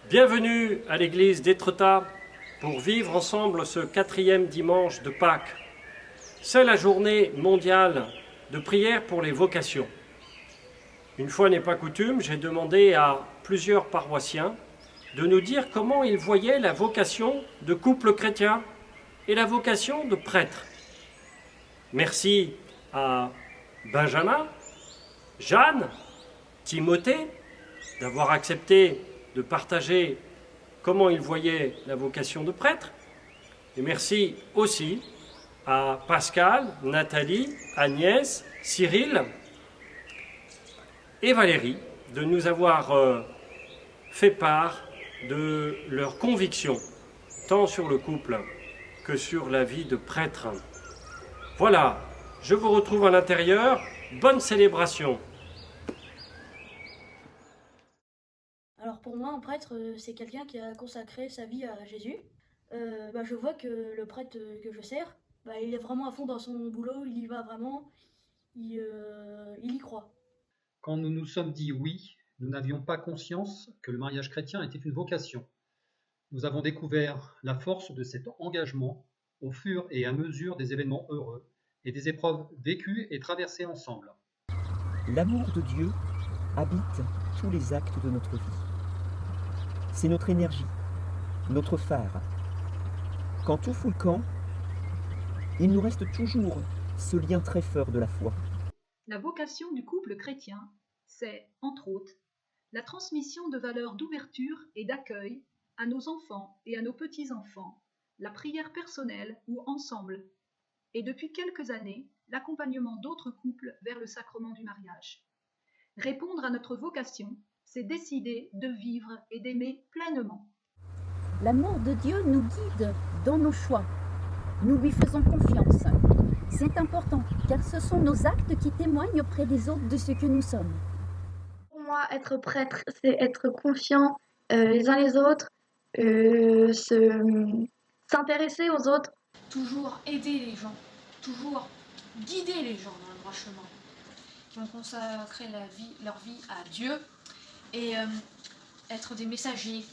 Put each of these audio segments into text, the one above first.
Bienvenue à l'église d'Étretat pour vivre ensemble ce 4e dimanche de Pâques. C'est la journée mondiale de prière pour les vocations. Une fois n'est pas coutume, j'ai demandé à plusieurs paroissiens de nous dire comment ils voyaient la vocation de couple chrétien et la vocation de prêtre. Merci à Benjamin, Jeanne, Timothée d'avoir accepté de partager comment ils voyaient la vocation de prêtre. Et merci aussi à Pascal, Nathalie, Agnès, Cyril et Valérie de nous avoir fait part de leurs convictions, tant sur le couple que sur la vie de prêtre. Voilà, je vous retrouve à l'intérieur. Bonne célébration. Alors pour moi, un prêtre, c'est quelqu'un qui a consacré sa vie à Jésus. Je vois que le prêtre que je sers, il est vraiment à fond dans son boulot, il y va vraiment, il y croit. Quand nous nous sommes dit oui, nous n'avions pas conscience que le mariage chrétien était une vocation. Nous avons découvert la force de cet engagement au fur et à mesure des événements heureux et des épreuves vécues et traversées ensemble. L'amour de Dieu habite tous les actes de notre vie. C'est notre énergie, notre phare. Quand tout fout le camp, il nous reste toujours ce lien très fort de la foi. La vocation du couple chrétien, c'est, entre autres, la transmission de valeurs d'ouverture et d'accueil à nos enfants et à nos petits-enfants, la prière personnelle ou ensemble, et depuis quelques années, l'accompagnement d'autres couples vers le sacrement du mariage. Répondre à notre vocation, c'est décider de vivre et d'aimer pleinement. L'amour de Dieu nous guide dans nos choix. Nous lui faisons confiance. C'est important, car ce sont nos actes qui témoignent auprès des autres de ce que nous sommes. Pour moi, être prêtre, c'est être confiant les uns les autres, s'intéresser aux autres. Toujours aider les gens, toujours guider les gens dans le droit chemin. Qui vont consacrer leur vie à Dieu et être des messagers,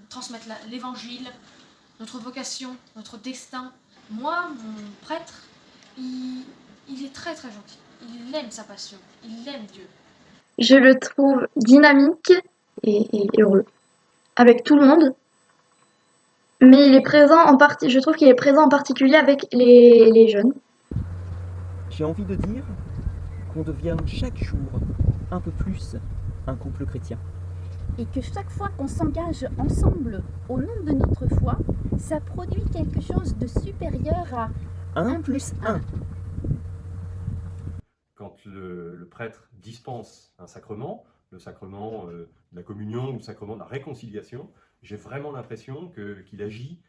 transmettre l'évangile, notre vocation, notre destin. Moi, mon prêtre, il est très très gentil. Il aime sa passion, il aime Dieu. Je le trouve dynamique et heureux avec tout le monde. Mais il est présent je trouve qu'il est présent en particulier avec les jeunes. J'ai envie de dire qu'on devient chaque jour un peu plus un couple chrétien. Et que chaque fois qu'on s'engage ensemble au nom de notre foi, ça produit quelque chose de supérieur à 1 plus 1. Quand le prêtre dispense un sacrement, le sacrement de la communion ou le sacrement de la réconciliation, j'ai vraiment l'impression qu'il agit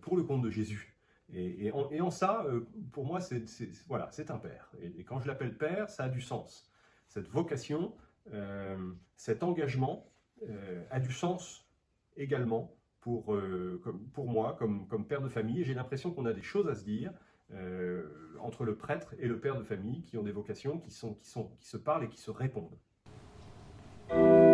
pour le compte de Jésus. Et en ça, pour moi, c'est un père. Et quand je l'appelle père, ça a du sens. Cette vocation, cet engagement a du sens également pour moi, comme père de famille. Et j'ai l'impression qu'on a des choses à se dire entre le prêtre et le père de famille qui ont des vocations qui se parlent et qui se répondent. Alléluia,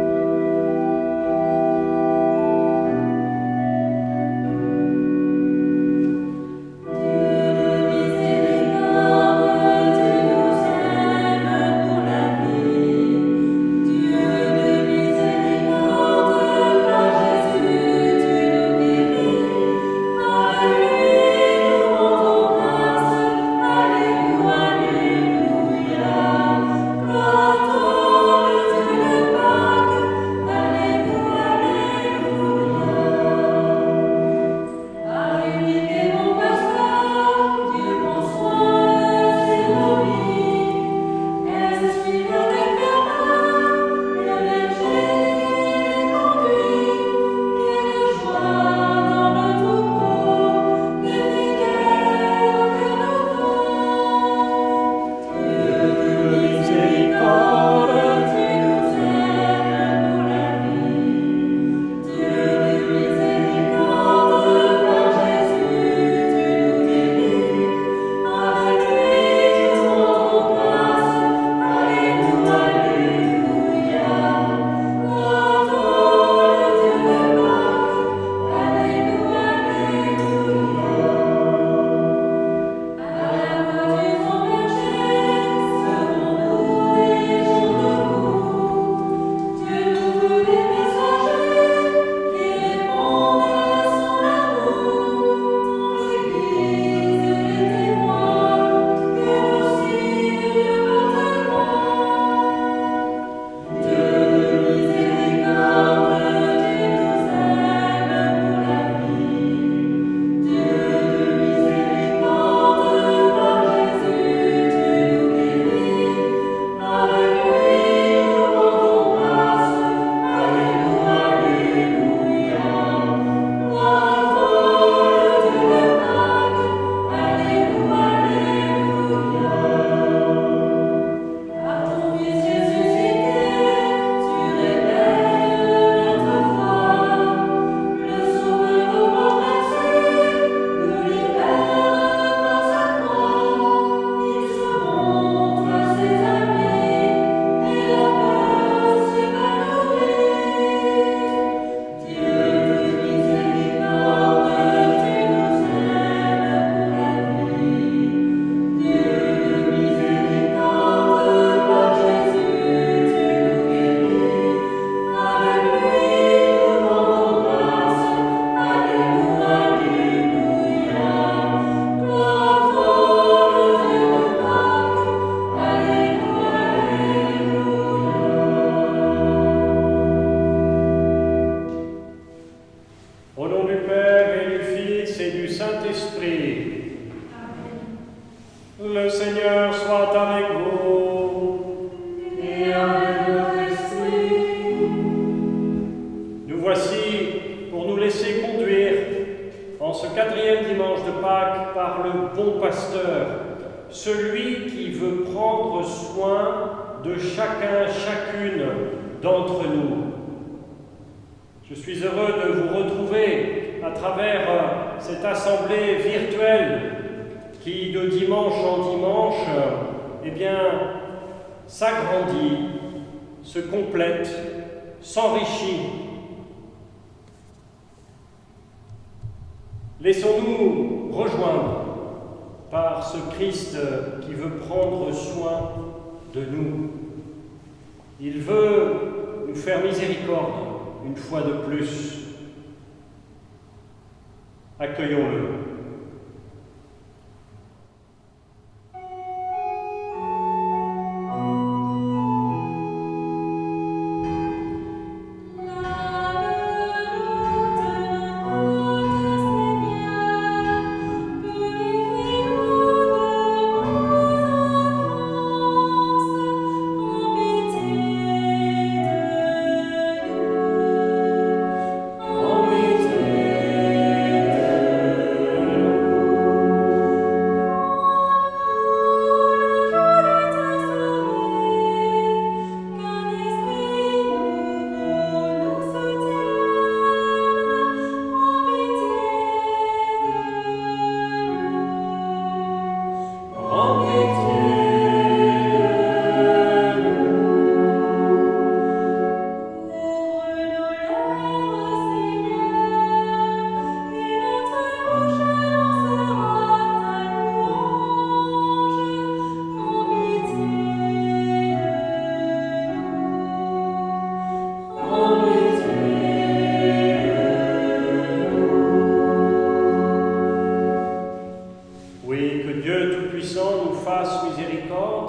voici pour nous laisser conduire en ce 4e dimanche de Pâques par le bon pasteur, celui qui veut prendre soin de chacun, chacune d'entre nous. Je suis heureux de vous retrouver à travers cette assemblée virtuelle qui, de dimanche en dimanche, s'agrandit, se complète, s'enrichit. Laissons-nous rejoindre par ce Christ qui veut prendre soin de nous. Il veut nous faire miséricorde une fois de plus. Accueillons-le.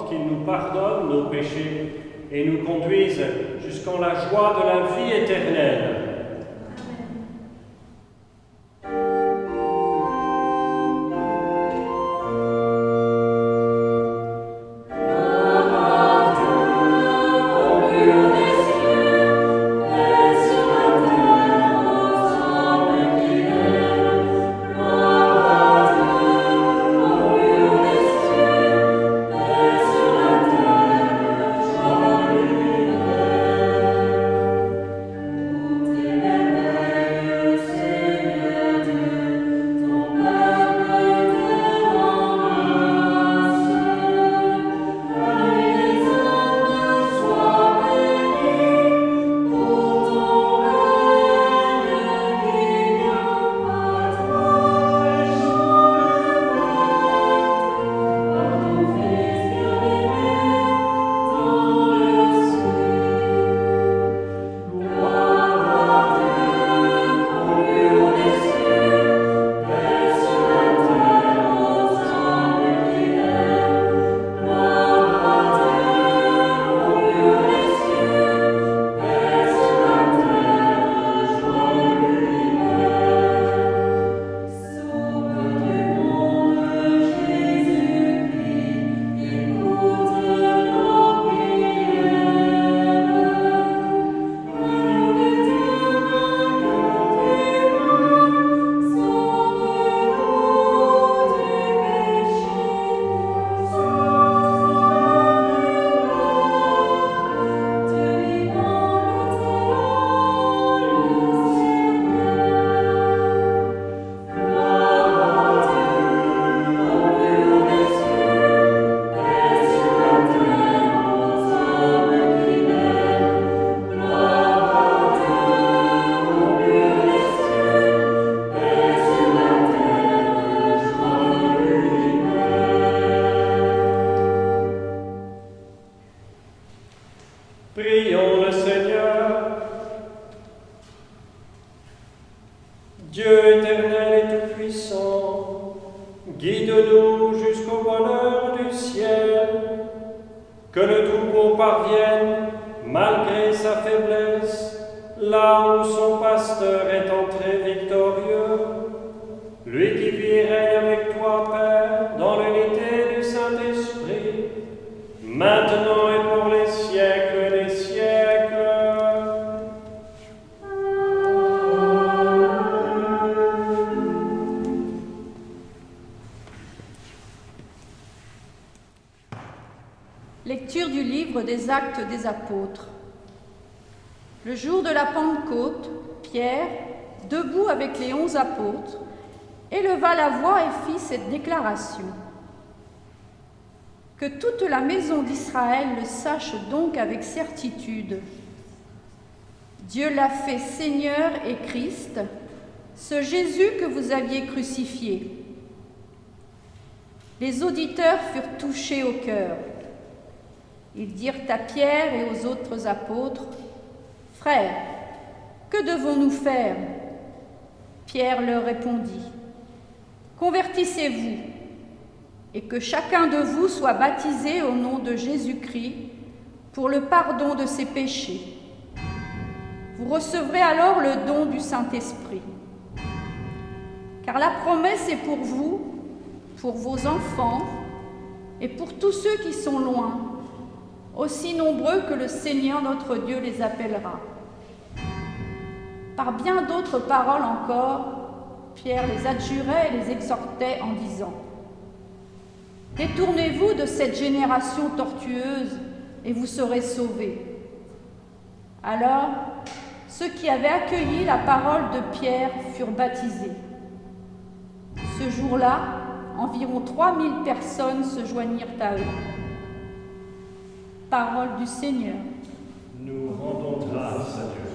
Qu'il nous pardonne nos péchés et nous conduise jusqu'en la joie de la vie éternelle. Prions le Seigneur. Dieu éternel et tout-puissant, guide-nous jusqu'au bonheur du ciel, que le troupeau parvienne, malgré sa faiblesse, là où son pasteur est entré victorieux, lui qui vit et règne avec toi, Père, dans l'unité du Saint-Esprit, maintenant et pour les siècles des siècles. livre des Actes des Apôtres. Le jour de la Pentecôte, Pierre, debout avec les 11 apôtres, éleva la voix et fit cette déclaration. Que toute la maison d'Israël le sache donc avec certitude. Dieu l'a fait Seigneur et Christ, ce Jésus que vous aviez crucifié. Les auditeurs furent touchés au cœur. Ils dirent à Pierre et aux autres apôtres, « Frères, que devons-nous faire ?» Pierre leur répondit, « Convertissez-vous, et que chacun de vous soit baptisé au nom de Jésus-Christ pour le pardon de ses péchés. Vous recevrez alors le don du Saint-Esprit. Car la promesse est pour vous, pour vos enfants et pour tous ceux qui sont loin, aussi nombreux que le Seigneur notre Dieu les appellera. » Par bien d'autres paroles encore, Pierre les adjurait et les exhortait en disant, « Détournez-vous de cette génération tortueuse et vous serez sauvés. » Alors, ceux qui avaient accueilli la parole de Pierre furent baptisés. Ce jour-là, environ 3000 personnes se joignirent à eux. Parole du Seigneur. Nous rendons grâce à Dieu.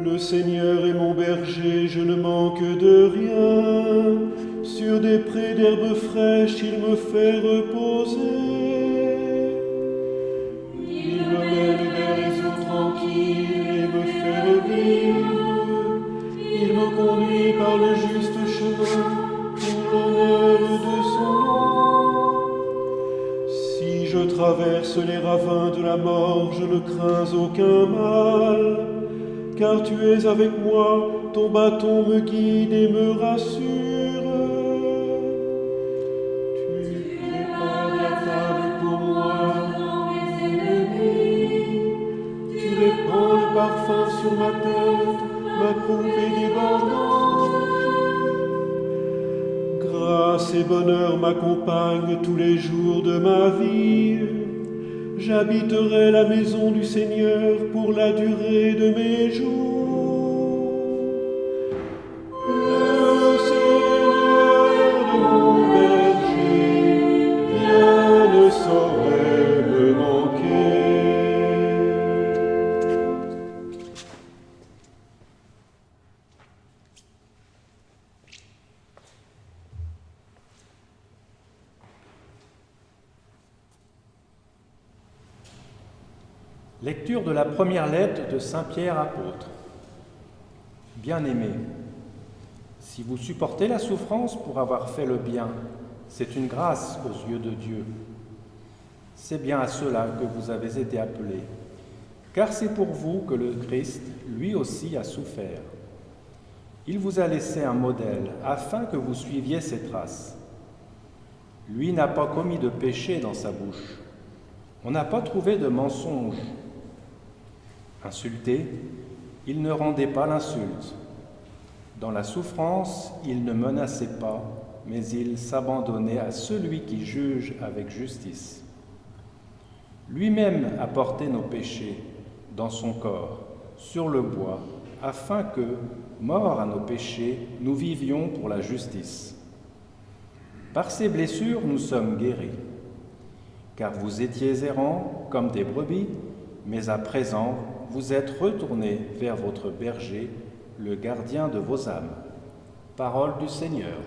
Le Seigneur est mon berger, je ne manque de rien. Sur des prés d'herbes fraîches, il me fait reposer. Il me mène vers les eaux tranquilles et me fait revivre. Il me conduit par le juste chemin pour l'honneur de son nom. Si je traverse les ravins de la mort, je ne crains aucun mal. Car tu es avec moi, ton bâton me guide et me rassure. Tu prépares la table pour moi dans mes ennemis. Tu répands le parfum sur ma tête, ma coupe est débordante. Grâce et bonheur m'accompagnent tous les jours de ma vie. J'habiterai la maison du Seigneur pour la durée de mes jours. Le Seigneur est mon berger, rien ne saurait me manquer. Lecture de la première lettre de Saint Pierre apôtre. Bien-aimés, si vous supportez la souffrance pour avoir fait le bien, c'est une grâce aux yeux de Dieu. C'est bien à cela que vous avez été appelés, car c'est pour vous que le Christ, lui aussi, a souffert. Il vous a laissé un modèle afin que vous suiviez ses traces. Lui n'a pas commis de péché dans sa bouche. On n'a pas trouvé de mensonge. Insulté, il ne rendait pas l'insulte. Dans la souffrance, il ne menaçait pas, mais il s'abandonnait à celui qui juge avec justice. Lui-même a porté nos péchés dans son corps, sur le bois, afin que, morts à nos péchés, nous vivions pour la justice. Par ses blessures, nous sommes guéris. Car vous étiez errants comme des brebis, mais à présent, vous êtes retournés vers votre berger, le gardien de vos âmes. Parole du Seigneur.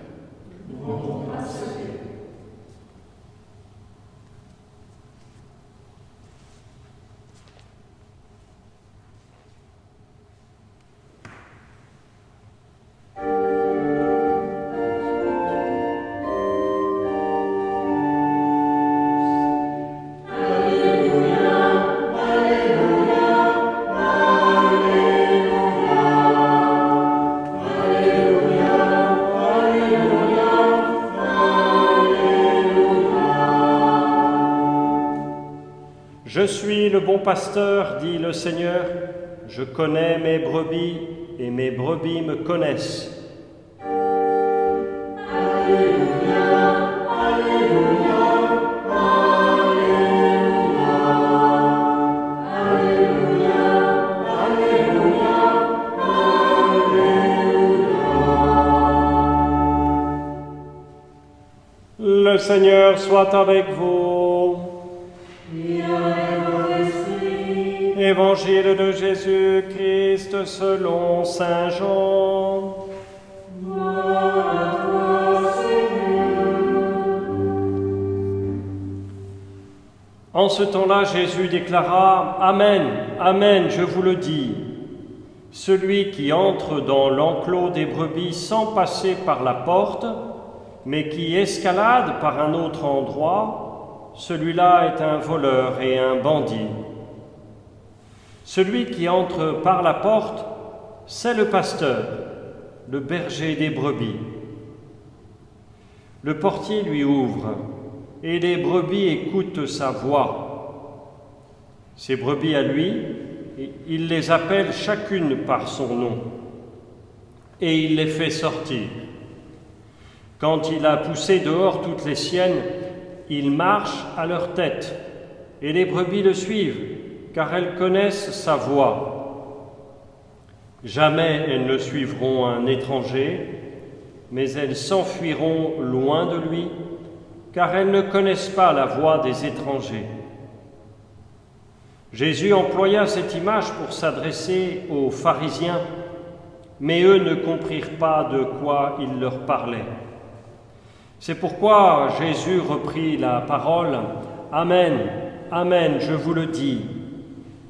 suis le bon pasteur, dit le Seigneur. Je connais mes brebis et mes brebis me connaissent. Le Seigneur soit avec vous. Et avec votre esprit. Évangile de Jésus-Christ selon saint Jean. Gloire à toi, Seigneur. En ce temps-là, Jésus déclara « Amen, Amen, je vous le dis. Celui qui entre dans l'enclos des brebis sans passer par la porte, mais qui escalade par un autre endroit, celui-là est un voleur et un bandit. Celui qui entre par la porte, c'est le pasteur, le berger des brebis. Le portier lui ouvre, et les brebis écoutent sa voix. Ces brebis à lui, il les appelle chacune par son nom, et il les fait sortir. Quand il a poussé dehors toutes les siennes, il marche à leur tête, et les brebis le suivent, car elles connaissent sa voix. Jamais elles ne suivront un étranger, mais elles s'enfuiront loin de lui, car elles ne connaissent pas la voix des étrangers. Jésus employa cette image pour s'adresser aux pharisiens, mais eux ne comprirent pas de quoi il leur parlait. C'est pourquoi Jésus reprit la parole. « Amen, Amen, je vous le dis,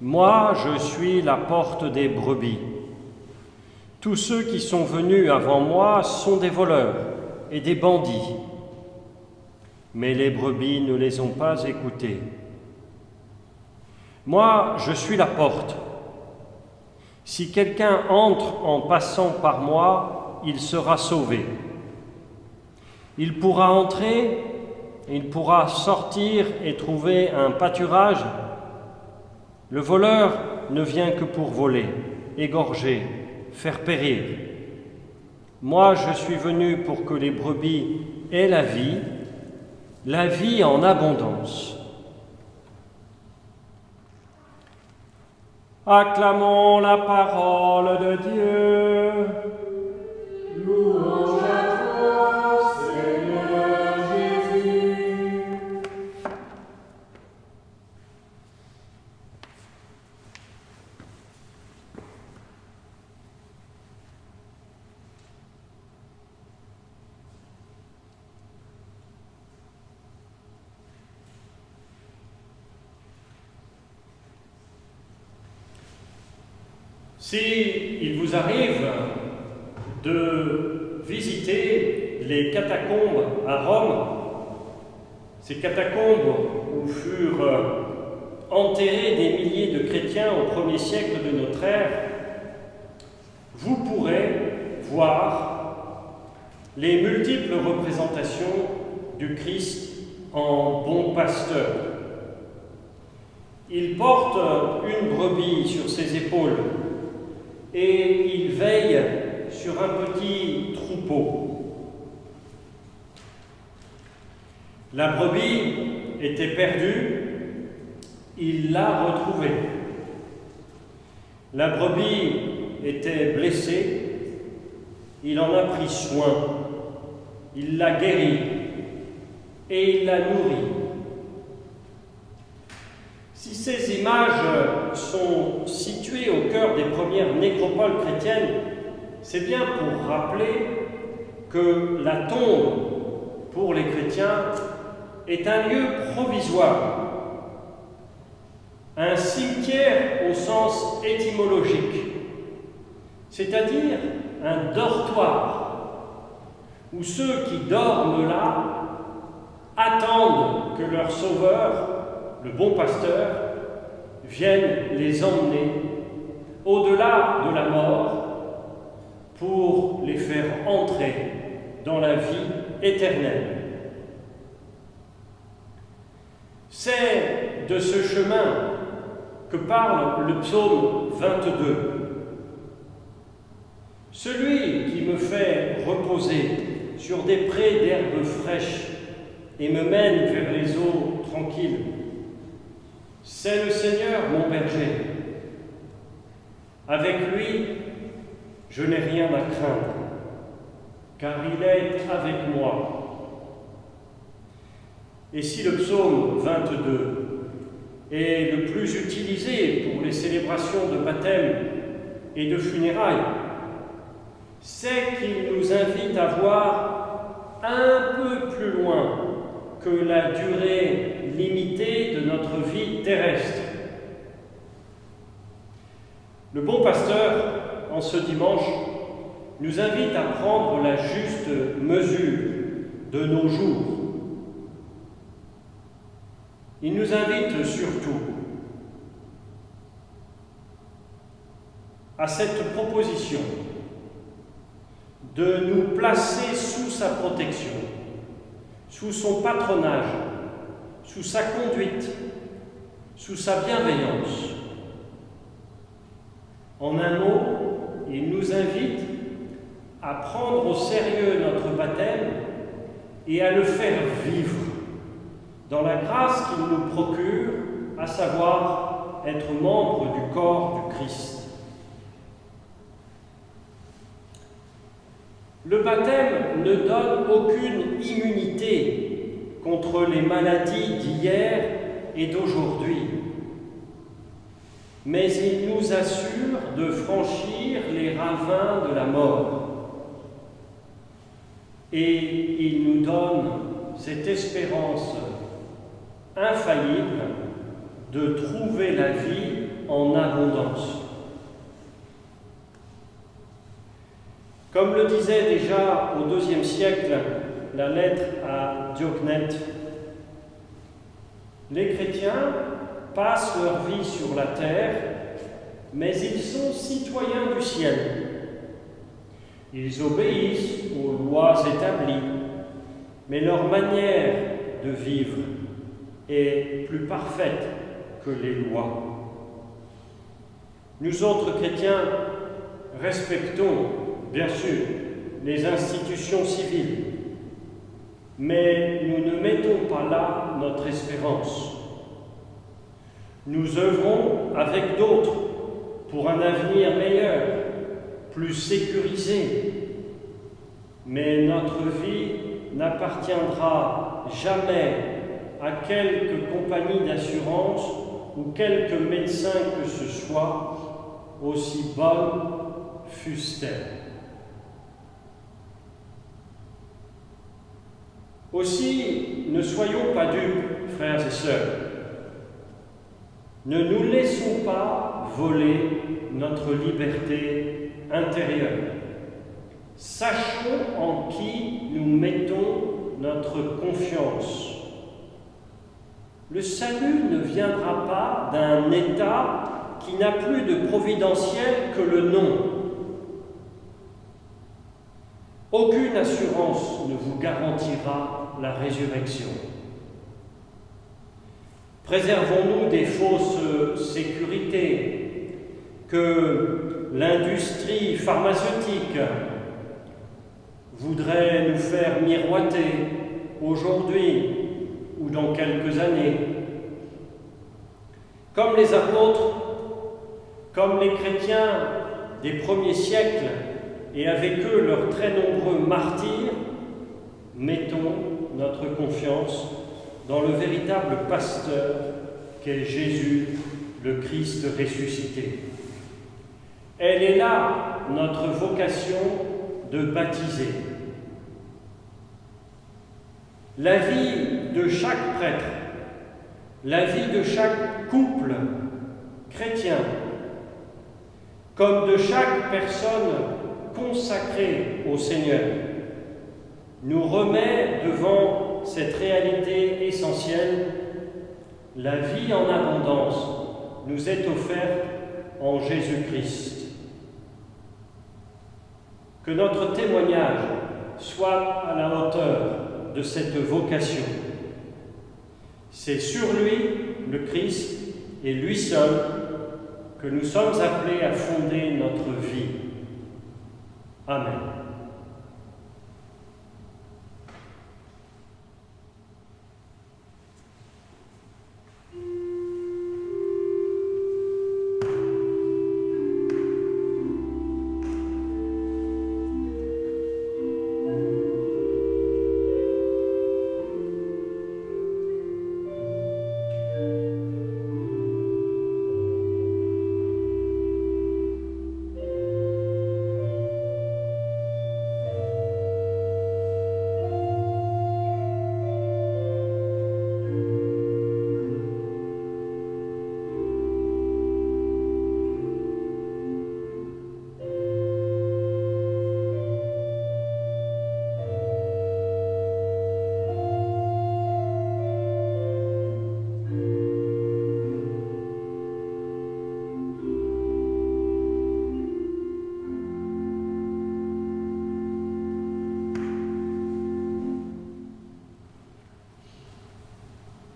moi je suis la porte des brebis. Tous ceux qui sont venus avant moi sont des voleurs et des bandits, mais les brebis ne les ont pas écoutés. Moi je suis la porte. Si quelqu'un entre en passant par moi, il sera sauvé. Il pourra entrer, il pourra sortir et trouver un pâturage. Le voleur ne vient que pour voler, égorger, faire périr. Moi, je suis venu pour que les brebis aient la vie en abondance. Acclamons la parole de Dieu. Louange à toi, Seigneur Jésus. Si il vous arrive de visiter les catacombes à Rome, ces catacombes où furent enterrés des milliers de chrétiens au 1er siècle de notre ère, vous pourrez voir les multiples représentations du Christ en bon pasteur. Il porte une brebis sur ses épaules et il veille sur un petit troupeau. La brebis était perdue, il l'a retrouvée. La brebis était blessée, il en a pris soin, il l'a guérie et il l'a nourrie. Si ces images sont situées au cœur des premières nécropoles chrétiennes, c'est bien pour rappeler que la tombe, pour les chrétiens, est un lieu provisoire, un cimetière au sens étymologique, c'est-à-dire un dortoir, où ceux qui dorment là attendent que leur sauveur, le bon pasteur, vienne les emmener au-delà de la mort pour les faire entrer dans la vie éternelle. C'est de ce chemin que parle le psaume 22. Celui qui me fait reposer sur des prés d'herbes fraîches et me mène vers les eaux tranquilles, c'est le Seigneur mon berger. Avec lui, je n'ai rien à craindre, car il est avec moi. Et si le psaume 22 est le plus utilisé pour les célébrations de baptême et de funérailles, c'est qu'il nous invite à voir un peu plus loin que la durée limitée de notre vie terrestre. Le bon pasteur, en ce dimanche, nous invite à prendre la juste mesure de nos jours. Il nous invite surtout à cette proposition de nous placer sous sa protection, sous son patronage, sous sa conduite, sous sa bienveillance. En un mot, il nous invite à prendre au sérieux notre baptême et à le faire vivre dans la grâce qu'il nous procure, à savoir être membre du corps du Christ. Le baptême ne donne aucune immunité contre les maladies d'hier et d'aujourd'hui, mais il nous assure de franchir les ravins de la mort. Et il nous donne cette espérance infaillible de trouver la vie en abondance. Comme le disait déjà au IIe siècle la lettre à Diocnète, les chrétiens passent leur vie sur la terre, mais ils sont citoyens du ciel. Ils obéissent aux lois établies, mais leur manière de vivre est plus parfaite que les lois. Nous autres chrétiens respectons, bien sûr, les institutions civiles, mais nous ne mettons pas là notre espérance. Nous œuvrons avec d'autres pour un avenir meilleur, plus sécurisé, mais notre vie n'appartiendra jamais à quelque compagnie d'assurance ou quelque médecin que ce soit, aussi bonne fussent-elles. Aussi, ne soyons pas dupes, frères et sœurs. Ne nous laissons pas voler notre liberté intérieure. Sachons en qui nous mettons notre confiance. Le salut ne viendra pas d'un État qui n'a plus de providentiel que le nom. Aucune assurance ne vous garantira la résurrection. Préservons-nous des fausses sécurités que l'industrie pharmaceutique voudrait nous faire miroiter aujourd'hui ou dans quelques années. Comme les apôtres, comme les chrétiens des premiers siècles, et avec eux leurs très nombreux martyrs, mettons notre confiance dans le véritable pasteur qu'est Jésus, le Christ ressuscité. Elle est là notre vocation de baptiser. La vie de chaque prêtre, la vie de chaque couple chrétien, comme de chaque personne consacrée au Seigneur, nous remet devant cette réalité essentielle. La vie en abondance nous est offerte en Jésus-Christ. Que notre témoignage soit à la hauteur de cette vocation. C'est sur lui, le Christ, et lui seul que nous sommes appelés à fonder notre vie. Amen.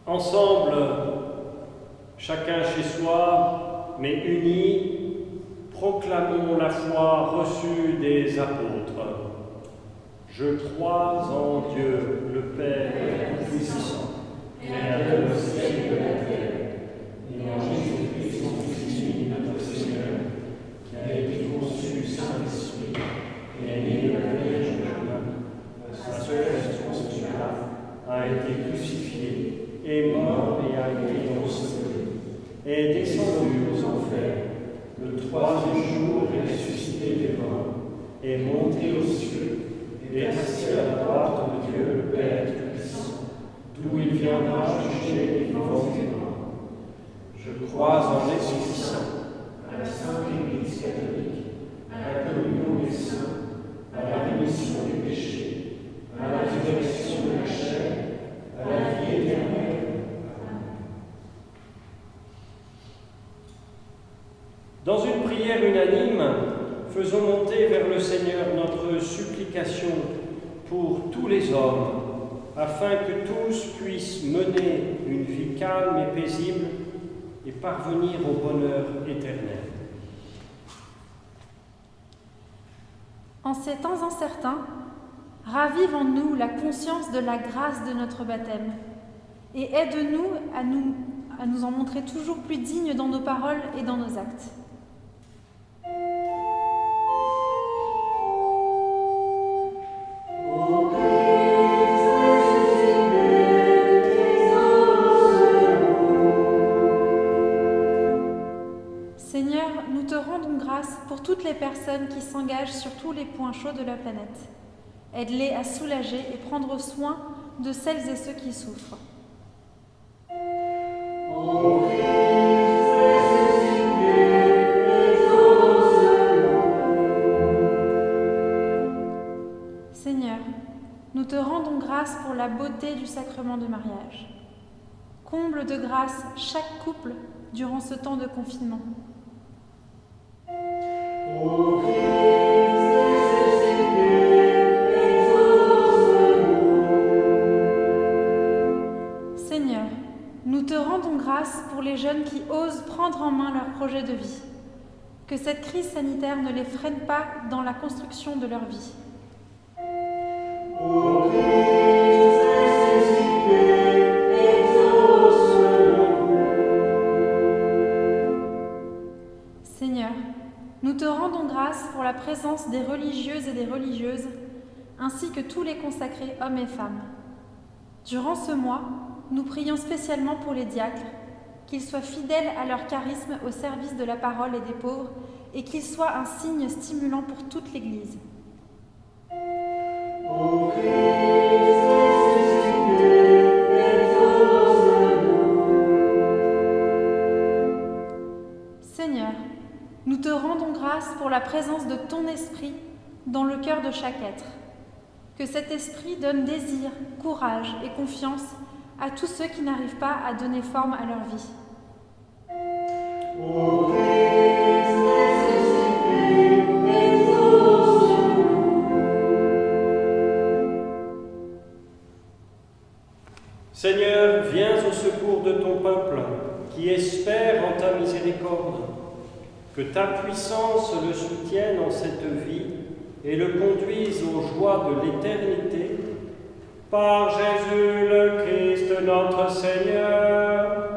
Ensemble, chacun chez soi, mais unis, proclamons la foi reçue des apôtres. Je crois en Dieu, le Père Tout-Puissant, Créateur du ciel et de la terre, et en Jésus-Christ, son Fils unique, notre Seigneur, qui a été conçu Saint-Esprit, et est né de la Vierge Marie, sa sœur Ponce Pilate, a été crucifié, est mort et a été enseveli, est descendu aux enfers, le troisième jour est ressuscité des morts, est monté aux cieux, est assis à la droite de Dieu le Père Tout-Puissant, d'où il viendra juger les vivants et les morts. Je crois en l'Esprit Saint, à la Sainte Église catholique, à la communion des saints, à la rémission des péchés, à la résurrection de la chair, à la vie éternelle. Dans une prière unanime, faisons monter vers le Seigneur notre supplication pour tous les hommes, afin que tous puissent mener une vie calme et paisible et parvenir au bonheur éternel. En ces temps incertains, ravive en nous la conscience de la grâce de notre baptême et aide-nous à nous en montrer toujours plus dignes dans nos paroles et dans nos actes. Seigneur, nous te rendons grâce pour toutes les personnes qui s'engagent sur tous les points chauds de la planète. Aide-les à soulager et prendre soin de celles et ceux qui souffrent. Seigneur, nous te rendons grâce pour la beauté du sacrement de mariage. Comble de grâce chaque couple durant ce temps de confinement. Seigneur, nous te rendons grâce pour les jeunes qui osent prendre en main leur projet de vie. Que cette crise sanitaire ne les freine pas dans la construction de leur vie. Seigneur, nous te rendons grâce pour la présence des religieuses et des religieuses, ainsi que tous les consacrés hommes et femmes. Durant ce mois, nous prions spécialement pour les diacres, qu'ils soient fidèles à leur charisme au service de la parole et des pauvres, et qu'ils soient un signe stimulant pour toute l'Église. Seigneur, nous te rendons grâce pour la présence de ton esprit dans le cœur de chaque être. Que cet esprit donne désir, courage et confiance à tous ceux qui n'arrivent pas à donner forme à leur vie. Seigneur, viens au secours de ton peuple qui espère en ta miséricorde. Que ta puissance le soutienne en cette vie et le conduise aux joies de l'éternité. Par Jésus le Christ notre Seigneur.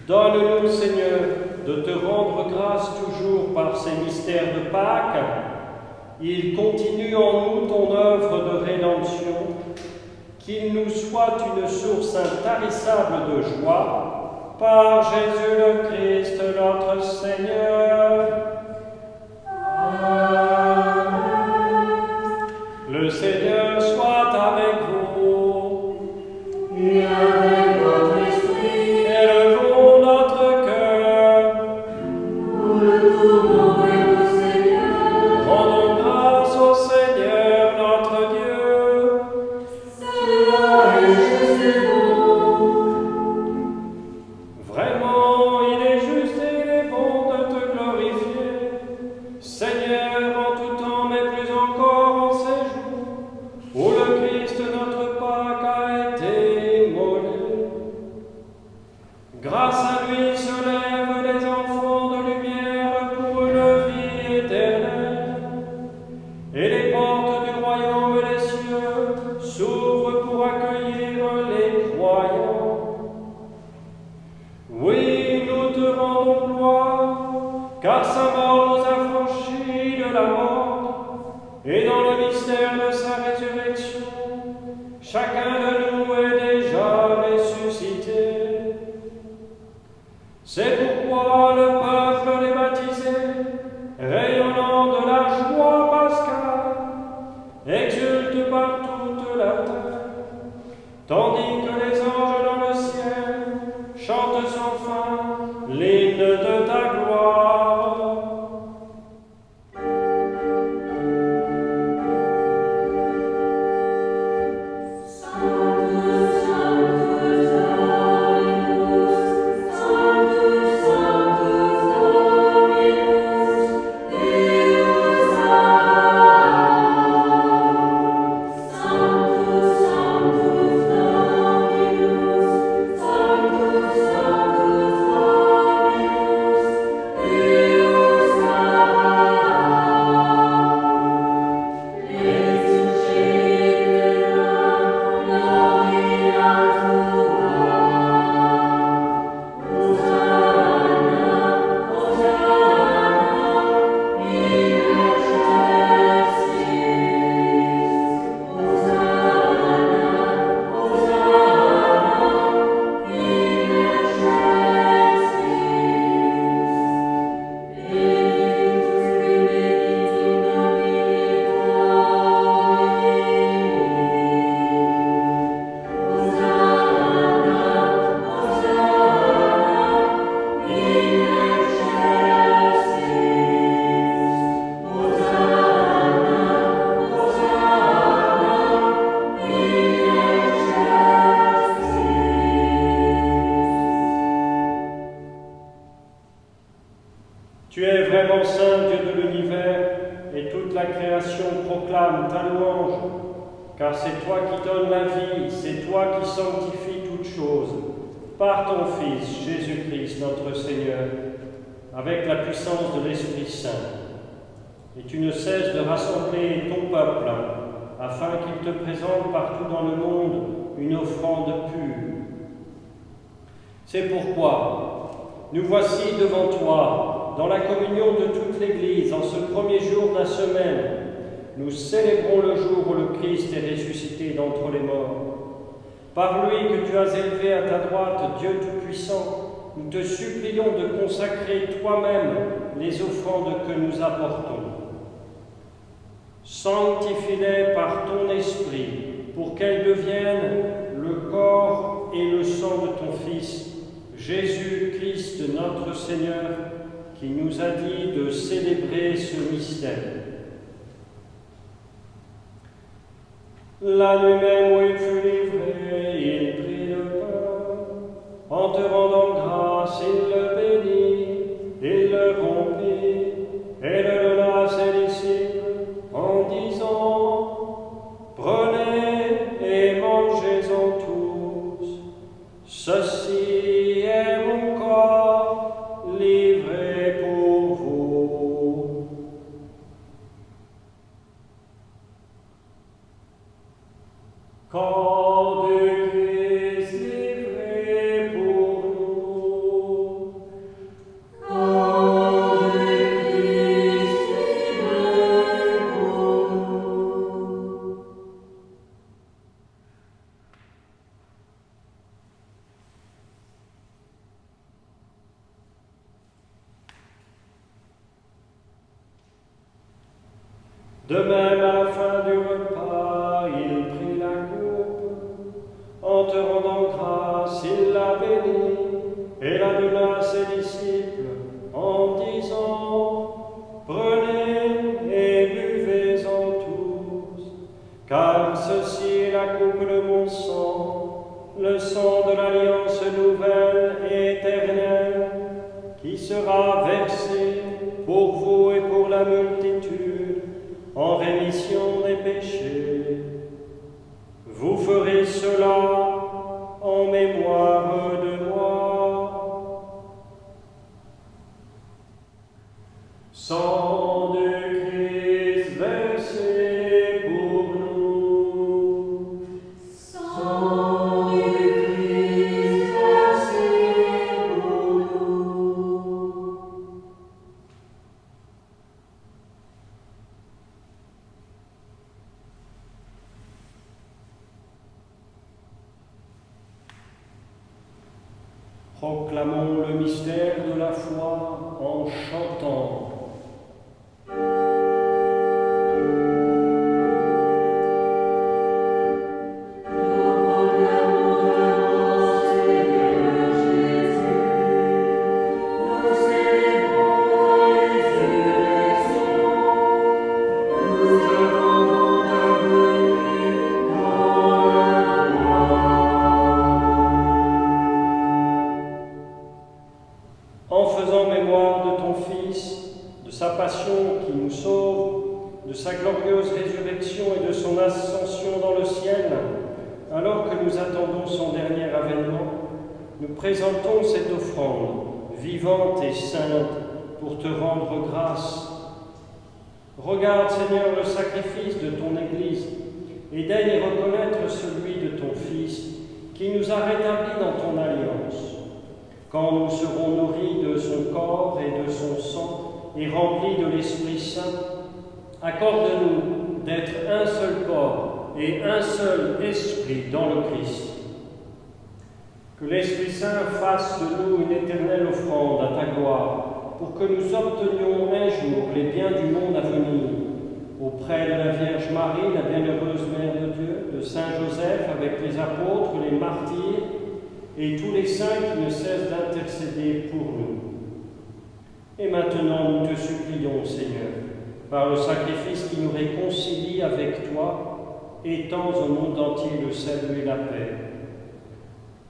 Donne-nous, Seigneur, de te rendre grâce toujours par ces mystères de Pâques. Il continue en nous ton œuvre de rédemption, qu'il nous soit une source intarissable de joie, par Jésus le Christ notre Seigneur. Amen. Le Seigneur soit avec vous. Et avec votre esprit. Élevons notre cœur. Nous le tournons au Seigneur. Rendons grâce au Seigneur notre Dieu. Cela est juste et bon. et dans le mystère de sa résurrection, chacun de nous est déjà ressuscité. C'est pourquoi le peuple les baptisés, rayonnant de la joie pascale, exulte par toute la terre, tandis que les anges dans le ciel chantent sans fin l'hymne de ta gloire. Tu es vraiment saint, Dieu de l'univers, et toute la création proclame ta louange, car c'est toi qui donnes la vie, c'est toi qui sanctifies toutes choses, par ton Fils, Jésus-Christ, notre Seigneur, avec la puissance de l'Esprit Saint. Et tu ne cesses de rassembler ton peuple, afin qu'il te présente partout dans le monde une offrande pure. C'est pourquoi nous voici devant toi, dans la communion de toute l'Église, en ce premier jour de la semaine. Nous célébrons le jour où le Christ est ressuscité d'entre les morts. Par lui que tu as élevé à ta droite, Dieu Tout-Puissant, nous te supplions de consacrer toi-même les offrandes que nous apportons. Sanctifie-les par ton Esprit, pour qu'elles deviennent le corps et le sang de ton Fils, Jésus-Christ notre Seigneur, qui nous a dit de célébrer ce mystère. La nuit même où il fut livré, il prit le pain. En te rendant grâce, il le bénit, il le rompit, et le donna à ses disciples, en disant, « Prenez et mangez-en tous. Ceci est mon corps livré pour vous. » Corps de Christ livré pour nous. Corps de Christ livré pour nous. De même, à la fin du repas, il prit la coupe. En te rendant grâce, il la bénit et la donna à ses disciples en disant, « Prenez et buvez-en tous, car ceci est la coupe de mon sang, le sang de l'alliance nouvelle et éternelle, qui sera versé pour vous et pour la multitude, en rémission des péchés. Vous ferez cela en mémoire de moi. » Sang de Christ versé pour nous. Sang de Christ versé pour nous. Proclamons le mystère de la foi en chantant. En faisant mémoire de ton Fils, de sa passion qui nous sauve, de sa glorieuse résurrection et de son ascension dans le ciel, alors que nous attendons son dernier avènement, nous présentons cette offrande vivante et sainte pour te rendre grâce. Regarde, Seigneur, le sacrifice de ton Église et daigne reconnaître celui de ton Fils qui nous a rétablis dans ton alliance. Quand nous serons nourris de son corps et de son sang et remplis de l'Esprit Saint, accorde-nous d'être un seul corps et un seul esprit dans le Christ. Que l'Esprit Saint fasse de nous une éternelle offrande à ta gloire, pour que nous obtenions un jour les biens du monde à venir, auprès de la Vierge Marie, la bienheureuse Mère de Dieu, de Saint Joseph avec les apôtres, les martyrs, et tous les saints qui ne cessent d'intercéder pour nous. Et maintenant, nous te supplions, Seigneur, par le sacrifice qui nous réconcilie avec toi, étends au monde entier le salut et la paix.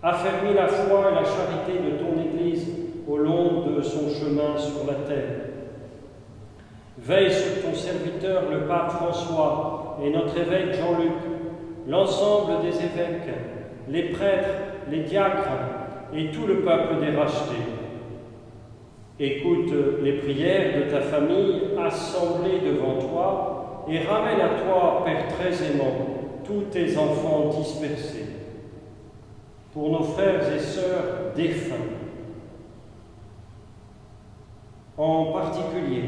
Affermis la foi et la charité de ton Église au long de son chemin sur la terre. Veille sur ton serviteur, le pape François, et notre évêque Jean-Luc, l'ensemble des évêques, les prêtres, les diacres et tout le peuple des rachetés. Écoute les prières de ta famille assemblée devant toi et ramène à toi, Père très aimant, tous tes enfants dispersés. Pour nos frères et sœurs défunts, en particulier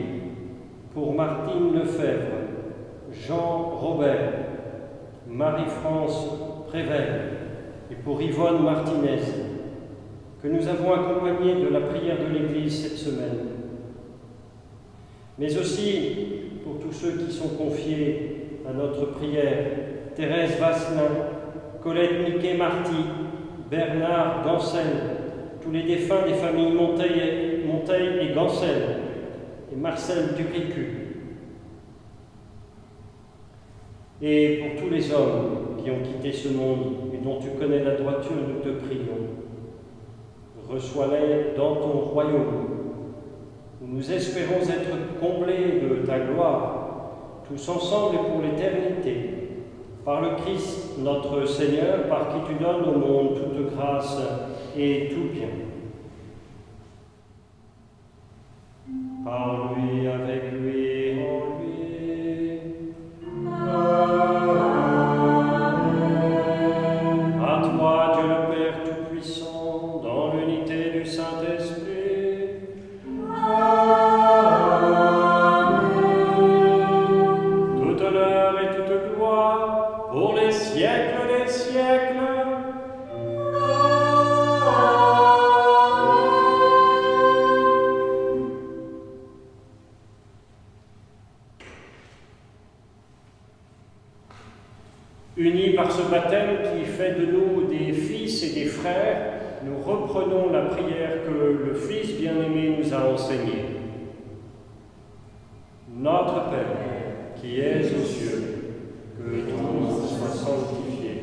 pour Martine Lefebvre, Jean Robert, Marie-France Prévert, et pour Yvonne Martinez, que nous avons accompagné de la prière de l'Église cette semaine, mais aussi pour tous ceux qui sont confiés à notre prière, Thérèse Vasselin, Colette Miquet-Marty, Bernard Gancel, tous les défunts des familles Monteil et Gancel, et Marcel Dupricu, et pour tous les hommes qui ont quitté ce monde et dont tu connais la droiture, nous te prions. Reçois-les dans ton royaume, où nous espérons être comblés de ta gloire, tous ensemble et pour l'éternité, par le Christ notre Seigneur, par qui tu donnes au monde toute grâce et tout bien. Par lui, avec lui, en lui. À toi, Dieu le Père Tout-Puissant, dans l'unité du Saint-Esprit. Tout honneur et toute gloire pour les siècles des siècles. Unis par ce baptême qui fait de nous des fils et des frères, nous reprenons la prière que le Fils bien-aimé nous a enseignée. Notre Père, qui es aux cieux, que ton nom soit sanctifié,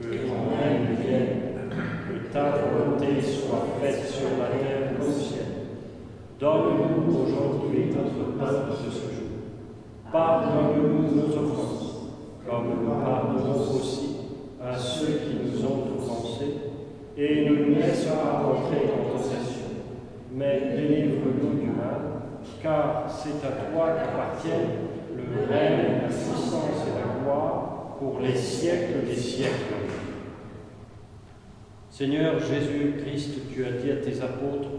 que ton règne vienne, que ta volonté soit faite sur la terre comme au ciel. Donne-nous aujourd'hui notre pain de ce jour. Pardonne-nous nos offenses, comme nous pardonnons aussi à ceux qui nous ont offensés, et ne nous laisse pas entrer en tentation, mais délivre-nous du mal, car c'est à toi qu'appartiennent le règne, la puissance et la gloire pour les siècles des siècles. Seigneur Jésus-Christ, tu as dit à tes apôtres,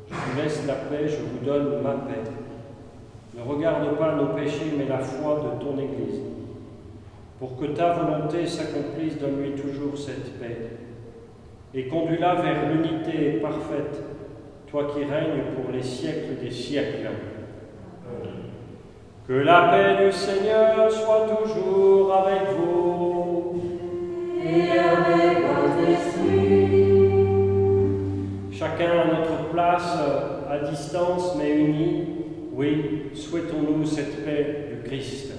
je vous laisse la paix, je vous donne ma paix. Ne regarde pas nos péchés, mais la foi de ton Église. Pour que ta volonté s'accomplisse, donne-lui toujours cette paix. et conduis-la vers l'unité parfaite, toi qui règnes pour les siècles des siècles. Que la paix du Seigneur soit toujours avec vous. Et avec votre esprit. Chacun à notre place, à distance mais unis, oui, souhaitons-nous cette paix du Christ.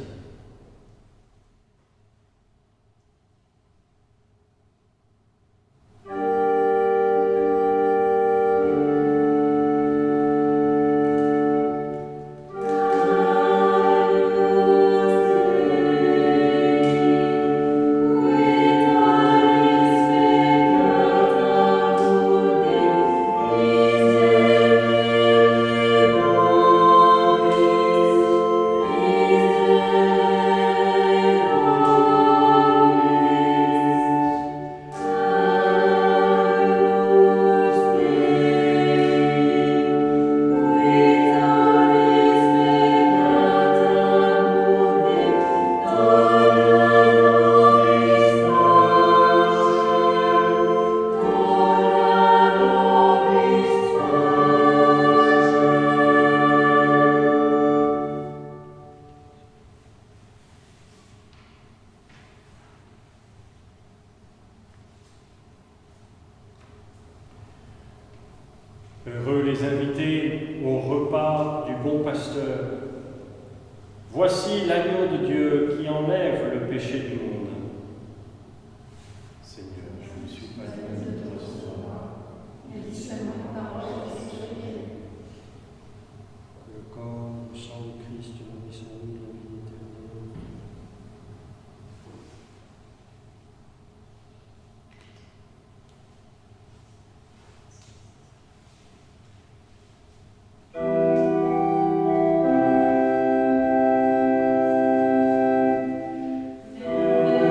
Heureux les invités au repas du bon pasteur. Voici l'agneau de Dieu qui enlève le péché du monde. Seigneur, je ne suis pas digne de recevoir, mais dis seulement une parole et je serai. Que le corps, le sang de Christ nourrisse en nous la vie éternelle. Amen.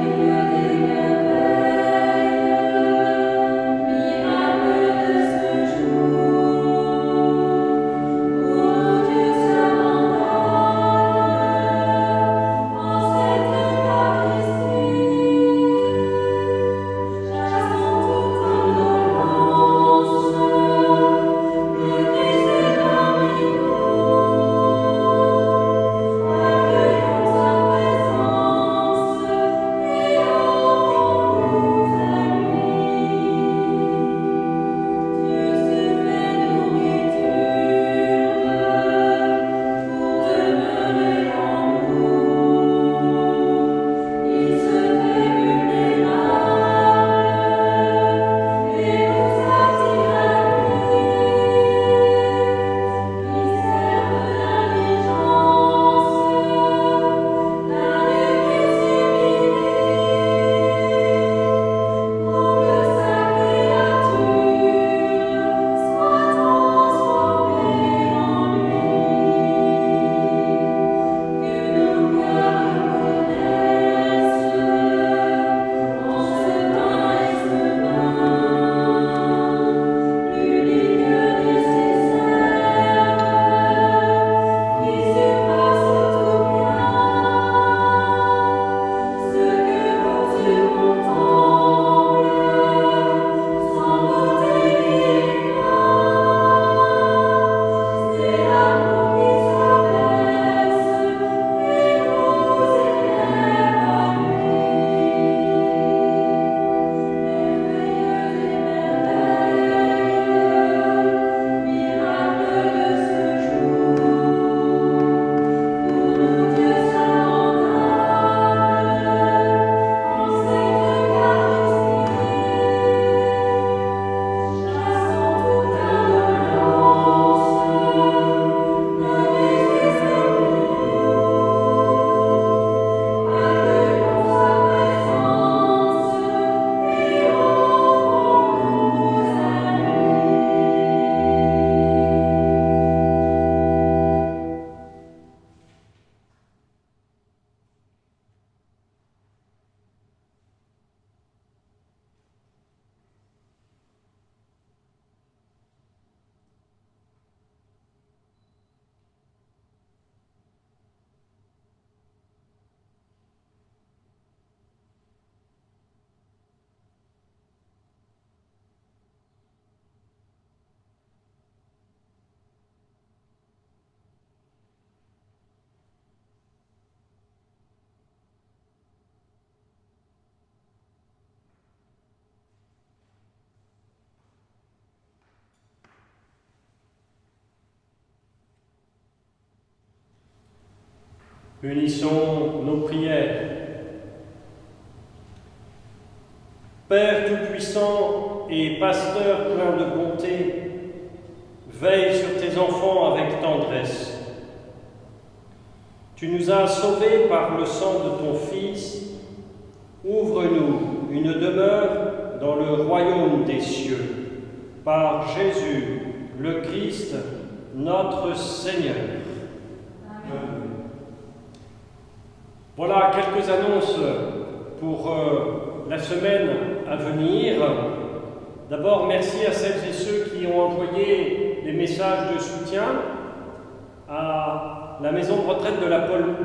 Unissons nos prières. Père Tout-Puissant et Pasteur plein de bonté, veille sur tes enfants avec tendresse. Tu nous as sauvés par le sang de ton Fils. Ouvre-nous une demeure dans le royaume des cieux, par Jésus, le Christ, notre Seigneur. Amen. Voilà quelques annonces pour la semaine à venir. D'abord, merci à celles et ceux qui ont envoyé des messages de soutien à la maison de retraite de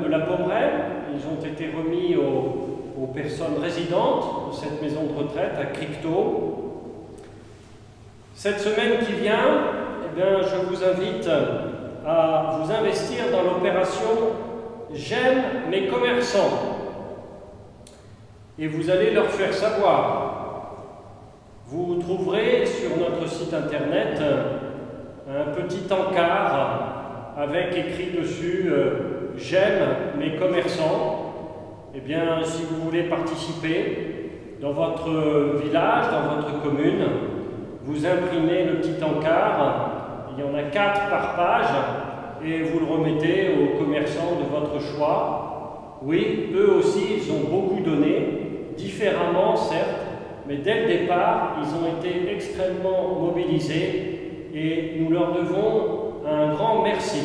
la Pommeraye. Ils ont été remis aux personnes résidentes de cette maison de retraite à Cricto. Cette semaine qui vient, eh bien, je vous invite à vous investir dans l'opération « J'aime mes commerçants ». Et vous allez leur faire savoir. Vous trouverez sur notre site internet un petit encart avec écrit dessus « J'aime mes commerçants ». Eh bien, si vous voulez participer dans votre village, dans votre commune, vous imprimez le petit encart. Il y en a 4 par page et vous le remettez aux commerçants de votre choix. Oui, eux aussi, ils ont beaucoup donné, différemment certes, mais dès le départ, ils ont été extrêmement mobilisés et nous leur devons un grand merci.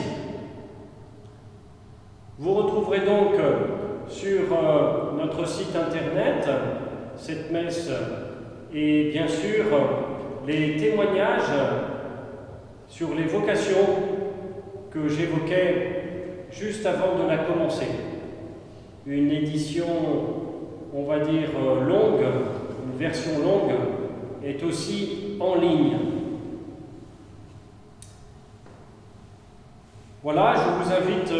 Vous retrouverez donc sur notre site internet cette messe et bien sûr les témoignages sur les vocations que j'évoquais juste avant de la commencer. Une édition, on va dire, longue, une version longue, est aussi en ligne. Voilà, je vous invite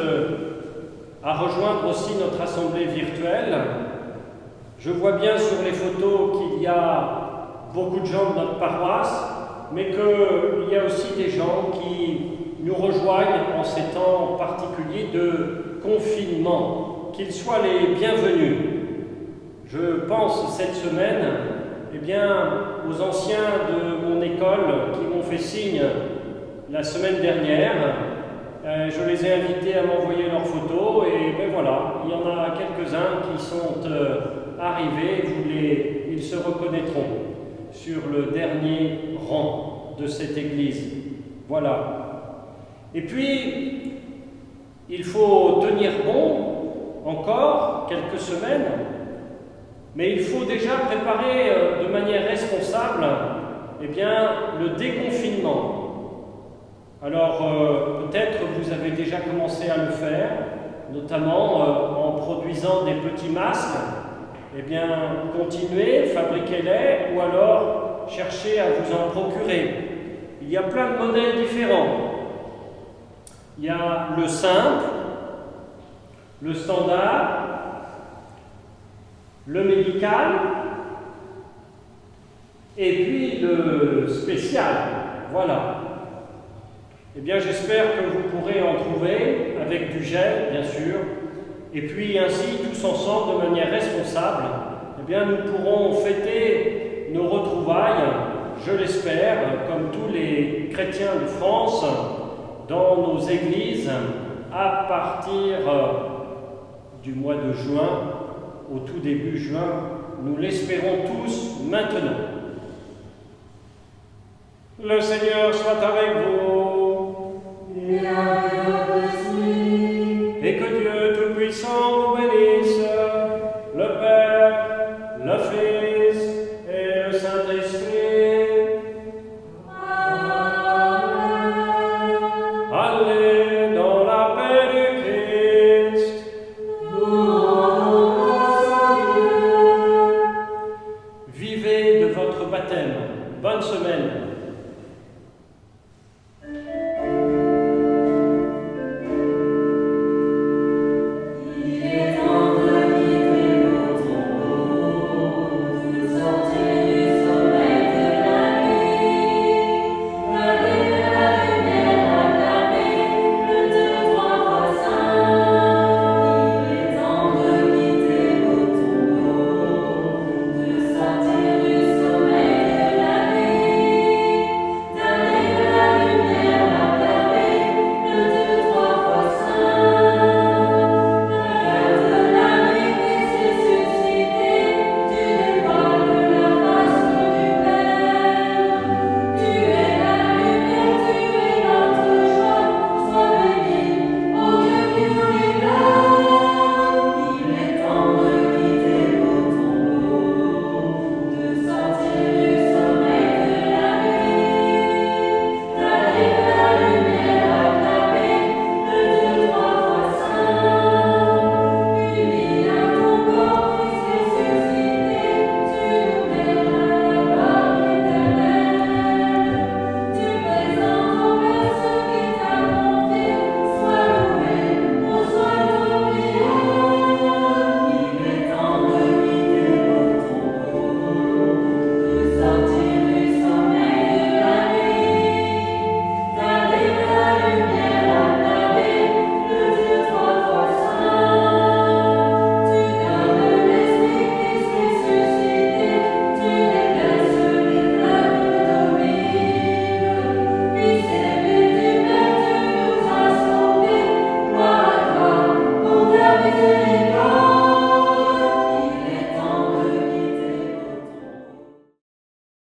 à rejoindre aussi notre assemblée virtuelle. Je vois bien sur les photos qu'il y a beaucoup de gens de notre paroisse, mais qu'il y a aussi des gens qui nous rejoignent en ces temps particuliers de confinement, qu'ils soient les bienvenus. Je pense cette semaine aux anciens de mon école qui m'ont fait signe la semaine dernière. Je les ai invités à m'envoyer leurs photos et voilà, il y en a quelques-uns qui sont arrivés, ils se reconnaîtront sur le dernier rang de cette église. Voilà. Et puis, il faut tenir bon encore quelques semaines, mais il faut déjà préparer de manière responsable le déconfinement. Alors, peut-être vous avez déjà commencé à le faire, notamment en produisant des petits masques. Eh bien, continuez, fabriquez-les, ou alors cherchez à vous en procurer. Il y a plein de modèles différents. Il y a le simple, le standard, le médical, et puis le spécial. Voilà. Eh bien, j'espère que vous pourrez en trouver avec du gel, bien sûr, et puis ainsi, tous ensemble, de manière responsable, eh bien, nous pourrons fêter nos retrouvailles, je l'espère, comme tous les chrétiens de France, dans nos églises, à partir du mois de juin, au tout début juin, nous l'espérons tous maintenant. Le Seigneur soit avec vous. Et que Dieu Tout-Puissant vous bénisse, le Père, le Fils et le Saint-Esprit. Amen. Allez dans la paix du Christ.